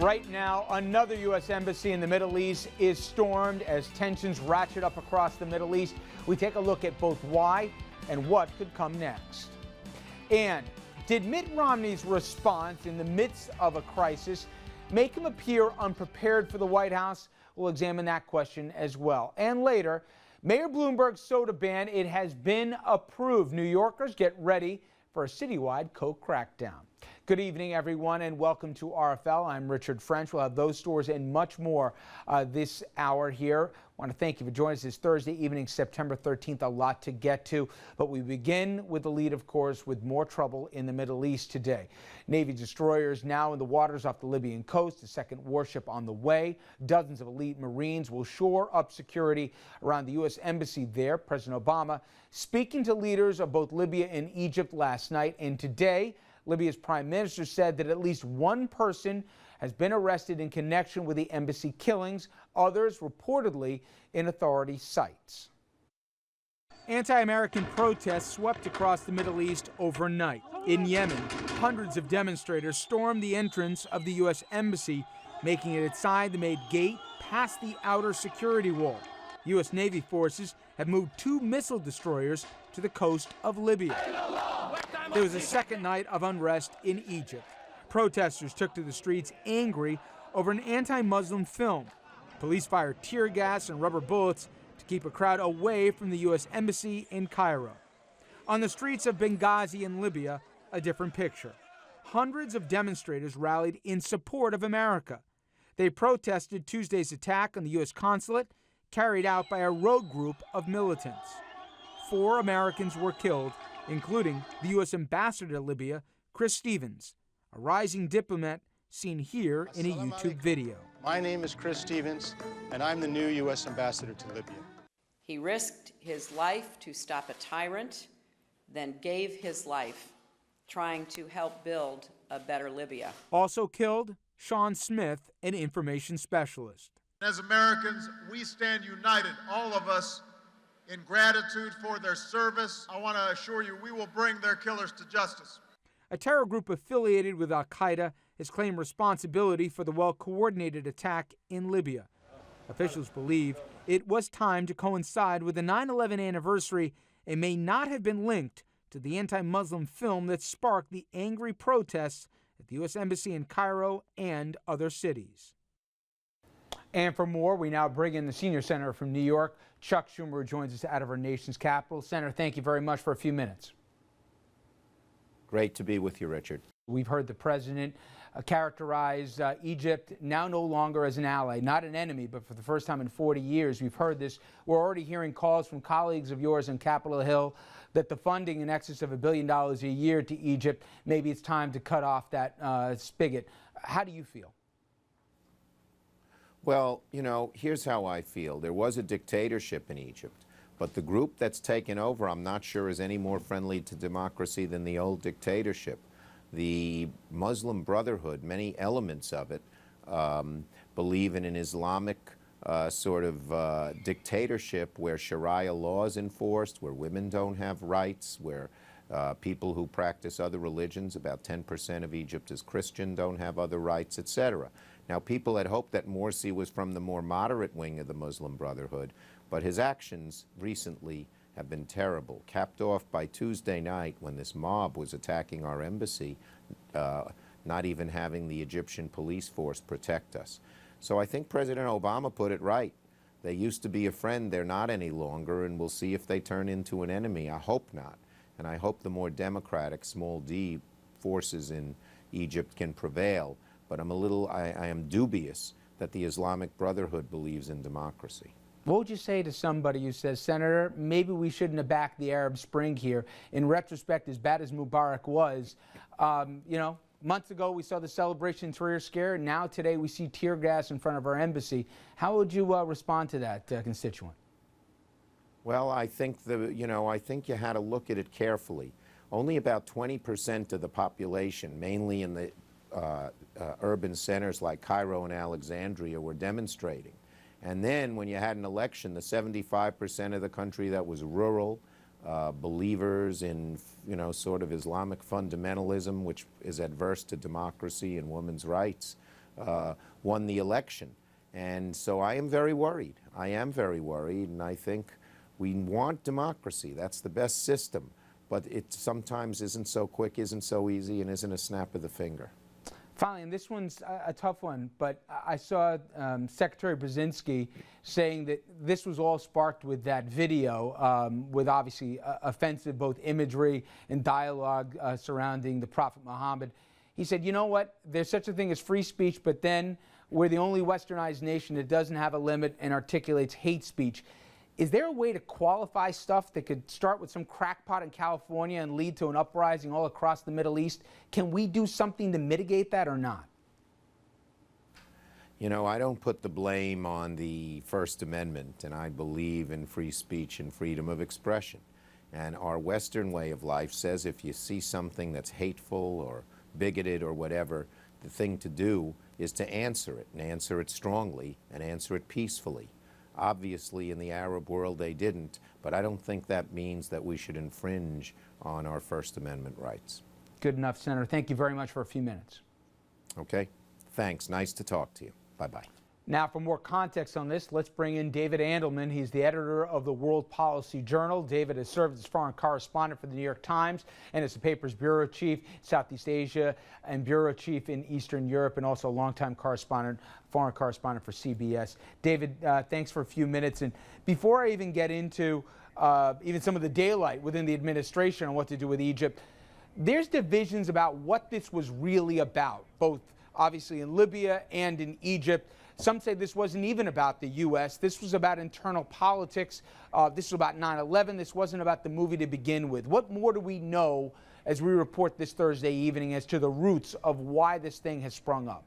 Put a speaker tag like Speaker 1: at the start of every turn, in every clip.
Speaker 1: Right now, another U.S. embassy in the Middle East is stormed as tensions ratchet up across the Middle East. We take a look at both why and what could come next. And did Mitt Romney's response in the midst of a crisis make him appear unprepared for the White House? We'll examine that question as well. And later, Mayor Bloomberg's soda ban, it has been approved. New Yorkers get ready for a citywide Coke crackdown. Good evening, everyone, and welcome to RFL. I'm Richard French. We'll have those stories and much more this hour here. I want to thank you for joining us this Thursday evening, September 13th. A lot to get to, but we begin with the lead, of course, with more trouble in the Middle East today. Navy destroyers now in the waters off the Libyan coast, a second warship on the way. Dozens of elite Marines will shore up security around the U.S. Embassy there. President Obama speaking to leaders of both Libya and Egypt last night, and today, Libya's prime minister said that at least one person has been arrested in connection with the embassy killings, others reportedly in authority sites. Anti-American protests swept across the Middle East overnight. In Yemen, hundreds of demonstrators stormed the entrance of the U.S. embassy, making it inside the main gate past the outer security wall. U.S. Navy forces have moved 2 missile destroyers to the coast of Libya. There was a second night of unrest in Egypt. Protesters took to the streets angry over an anti-Muslim film. Police fired tear gas and rubber bullets to keep a crowd away from the U.S. Embassy in Cairo. On the streets of Benghazi in Libya, a different picture. Hundreds of demonstrators rallied in support of America. They protested Tuesday's attack on the U.S. consulate carried out by a rogue group of militants. 4 Americans were killed, including the U.S. ambassador to Libya, Chris Stevens, a rising diplomat seen here in a YouTube video.
Speaker 2: My name is Chris Stevens, and I'm the new U.S. ambassador to Libya.
Speaker 3: He risked his life to stop a tyrant, then gave his life trying to help build a better Libya.
Speaker 1: Also killed, Sean Smith, an information specialist.
Speaker 4: As Americans, we stand united, all of us, in gratitude for their service. I want to assure you we will bring their killers to justice.
Speaker 1: A terror group affiliated with al-Qaeda has claimed responsibility for the well-coordinated attack in Libya. Officials believe it was timed to coincide with the 9/11 anniversary and may not have been linked to the anti-Muslim film that sparked the angry protests at the U.S. Embassy in Cairo and other cities. And for more, we now bring in the senior senator from New York, Chuck Schumer, who joins us out of our nation's capital. Senator, thank you very much for a few minutes.
Speaker 5: Great to be with you, Richard.
Speaker 1: We've heard the president characterize Egypt now no longer as an ally, not an enemy, but for the first time in 40 years. We've heard this. We're already hearing calls from colleagues of yours on Capitol Hill that the funding in excess of $1 billion a year to Egypt, maybe it's time to cut off that spigot. How do you feel?
Speaker 5: Well, you know, here's how I feel. There was a dictatorship in Egypt, but the group that's taken over, I'm not sure is any more friendly to democracy than the old dictatorship. The Muslim Brotherhood, many elements of it, believe in an Islamic dictatorship where Sharia law is enforced, where women don't have rights, where people who practice other religions, about 10% of Egypt is Christian, don't have other rights, etc. Now, people had hoped that Morsi was from the more moderate wing of the Muslim Brotherhood, but his actions recently have been terrible, capped off by Tuesday night when this mob was attacking our embassy, not even having the Egyptian police force protect us. So I think President Obama put it right. They used to be a friend, they're not any longer, and we'll see if they turn into an enemy. I hope not. And I hope the more democratic, small d, forces in Egypt can prevail. But I am dubious that the Islamic Brotherhood believes in democracy.
Speaker 1: What would you say to somebody who says, Senator, maybe we shouldn't have backed the Arab Spring here? In retrospect, as bad as Mubarak was, you know, months ago we saw the celebration in Tahrir Square. Now today we see tear gas in front of our embassy. How would you respond to that constituent?
Speaker 5: Well, I think I think you had to look at it carefully. Only about 20% of the population, mainly in the urban centers like Cairo and Alexandria, were demonstrating. And then when you had an election, the 75% of the country that was rural, believers in, sort of Islamic fundamentalism, which is adverse to democracy and women's rights, won the election. And so I am very worried. I am very worried, and I think we want democracy. That's the best system. But it sometimes isn't so quick, isn't so easy, and isn't a snap of the finger.
Speaker 1: Finally, and this one's a tough one, but I saw Secretary Brzezinski saying that this was all sparked with that video with obviously offensive both imagery and dialogue surrounding the Prophet Muhammad. He said, you know what, there's such a thing as free speech, but then we're the only westernized nation that doesn't have a limit and articulates hate speech. Is there a way to qualify stuff that could start with some crackpot in California and lead to an uprising all across the Middle East? Can we do something to mitigate that or not?
Speaker 5: You know, I don't put the blame on the First Amendment, and I believe in free speech and freedom of expression. And our Western way of life says if you see something that's hateful or bigoted or whatever, the thing to do is to answer it, and answer it strongly, and answer it peacefully. Obviously, in the Arab world, they didn't, but I don't think that means that we should infringe on our First Amendment rights.
Speaker 1: Good enough, Senator. Thank you very much for a few minutes.
Speaker 5: Okay? Thanks. Nice to talk to you. Bye-bye.
Speaker 1: Now, for more context on this, let's bring in David Andelman. He's the editor of the World Policy Journal. David has served as foreign correspondent for the New York Times and as the paper's bureau chief, Southeast Asia, and bureau chief in Eastern Europe, and also a longtime correspondent, foreign correspondent for CBS. David, thanks for a few minutes. And before I even get into even some of the daylight within the administration on what to do with Egypt, there's divisions about what this was really about, both obviously in Libya and in Egypt. Some say this wasn't even about the U.S. This was about internal politics. This was about 9/11. This wasn't about the movie to begin with. What more do we know as we report this Thursday evening as to the roots of why this thing has sprung up?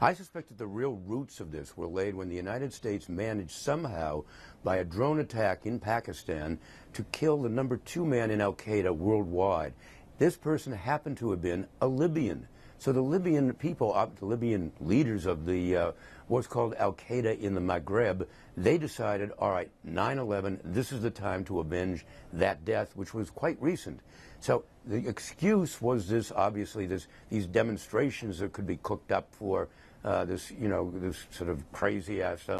Speaker 6: I suspect that the real roots of this were laid when the United States managed somehow, by a drone attack in Pakistan, to kill the #2 man in al-Qaeda worldwide. This person happened to have been a Libyan. So the Libyan people, the Libyan leaders of the what's called al-Qaeda in the Maghreb, they decided, all right, 9/11, this is the time to avenge that death, which was quite recent. So the excuse was this, obviously, these demonstrations that could be cooked up for this sort of crazy-ass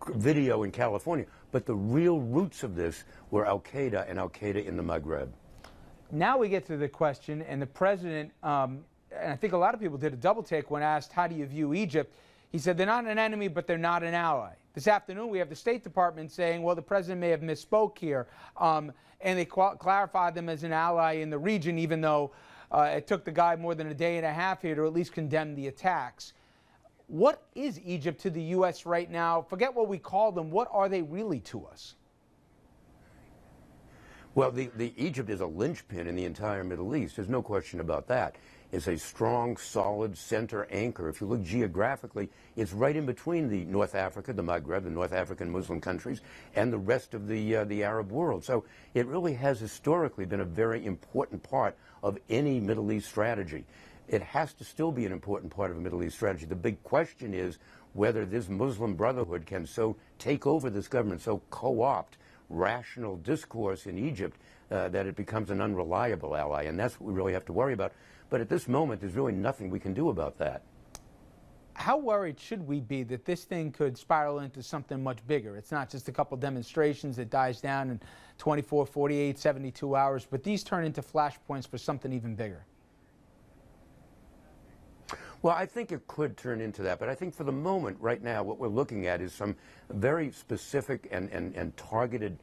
Speaker 6: video in California. But the real roots of this were al-Qaeda and al-Qaeda in the Maghreb.
Speaker 1: Now we get to the question, and the president, and I think a lot of people did a double take when asked, how do you view Egypt? He said, they're not an enemy, but they're not an ally. This afternoon, we have the State Department saying, well, the president may have misspoke here, and they clarified them as an ally in the region, even though it took the guy more than a day and a half here to at least condemn the attacks. What is Egypt to the U.S. right now? Forget what we call them. What are they really to us?
Speaker 6: Well, the Egypt is a linchpin in the entire Middle East. There's no question about that. It's a strong, solid center anchor. If you look geographically, it's right in between the North Africa, the Maghreb, the North African Muslim countries, and the rest of the Arab world. So it really has historically been a very important part of any Middle East strategy. It has to still be an important part of a Middle East strategy. The big question is whether this Muslim Brotherhood can so take over this government, so co-opt rational discourse in Egypt that it becomes an unreliable ally, and that's what we really have to worry about. But at this moment, there's really nothing we can do about that.
Speaker 1: How worried should we be that this thing could spiral into something much bigger? It's not just a couple demonstrations that dies down in 24, 48, 72 hours, but these turn into flashpoints for something even bigger.
Speaker 6: Well, I think it could turn into that, but I think for the moment, right now, what we're looking at is some very specific and targeted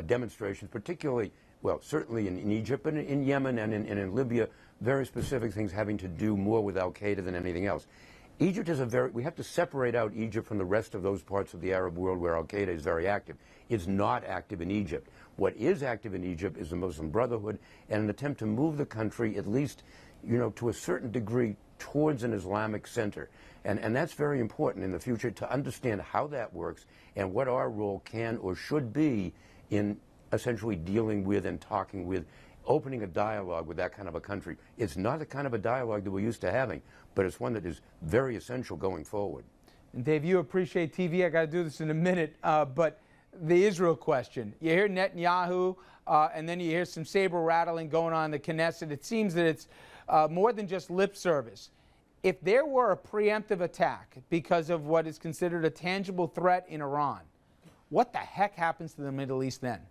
Speaker 6: demonstrations, particularly, well, certainly in Egypt, but in Yemen and in Libya, very specific things having to do more with al-Qaeda than anything else. Egypt is we have to separate out Egypt from the rest of those parts of the Arab world where al-Qaeda is very active. It's not active in Egypt. What is active in Egypt is the Muslim Brotherhood and an attempt to move the country, at least, to a certain degree, towards an Islamic center. And that's very important in the future to understand how that works and what our role can or should be in essentially dealing with and talking with, opening a dialogue with that kind of a country. It's not the kind of a dialogue that we're used to having, but it's one that is very essential going forward.
Speaker 1: And Dave, you appreciate TV. I got to do this in a minute, but the Israel question. You hear Netanyahu, and then you hear some saber rattling going on in the Knesset. It seems that it's more than just lip service. If there were a preemptive attack because of what is considered a tangible threat in Iran, what the heck happens to the Middle East then?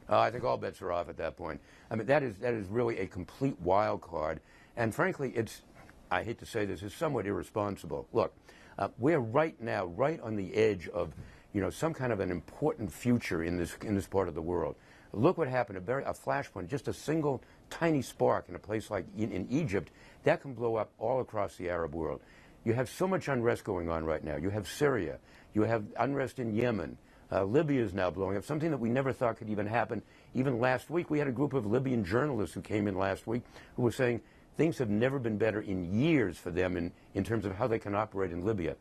Speaker 6: I think all bets are off at that point. I mean, that is really a complete wild card. And frankly, I hate to say this, it's somewhat irresponsible. Look, we're right now right on the edge of, some kind of an important future in this part of the world. Look what happened, a flashpoint, just a single tiny spark in a place like in Egypt, that can blow up all across the Arab world. You have so much unrest going on right now. You have Syria. You have unrest in Yemen. Libya is now blowing up, something that we never thought could even happen. Even last week, we had a group of Libyan journalists who came in last week who were saying things have never been better in years for them in terms of how they can operate in Libya.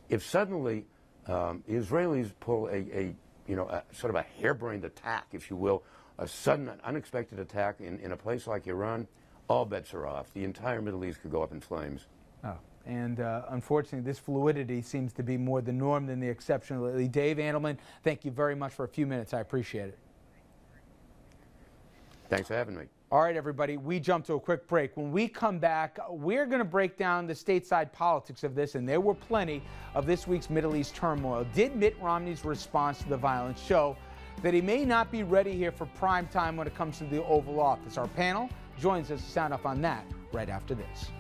Speaker 6: If suddenly Israelis pull a sort of a harebrained attack, if you will, a sudden, unexpected attack in a place like Iran, all bets are off. The entire Middle East could go up in flames.
Speaker 1: Oh, and unfortunately, this fluidity seems to be more the norm than the exception lately. Dave Andelman, thank you very much for a few minutes. I appreciate it.
Speaker 6: Thanks for having me.
Speaker 1: All right, everybody, we jump to a quick break. When we come back, we're going to break down the stateside politics of this, and there were plenty of this week's Middle East turmoil. Did Mitt Romney's response to the violence show that he may not be ready here for prime time when it comes to the Oval Office? Our panel joins us to sound off on that right after this.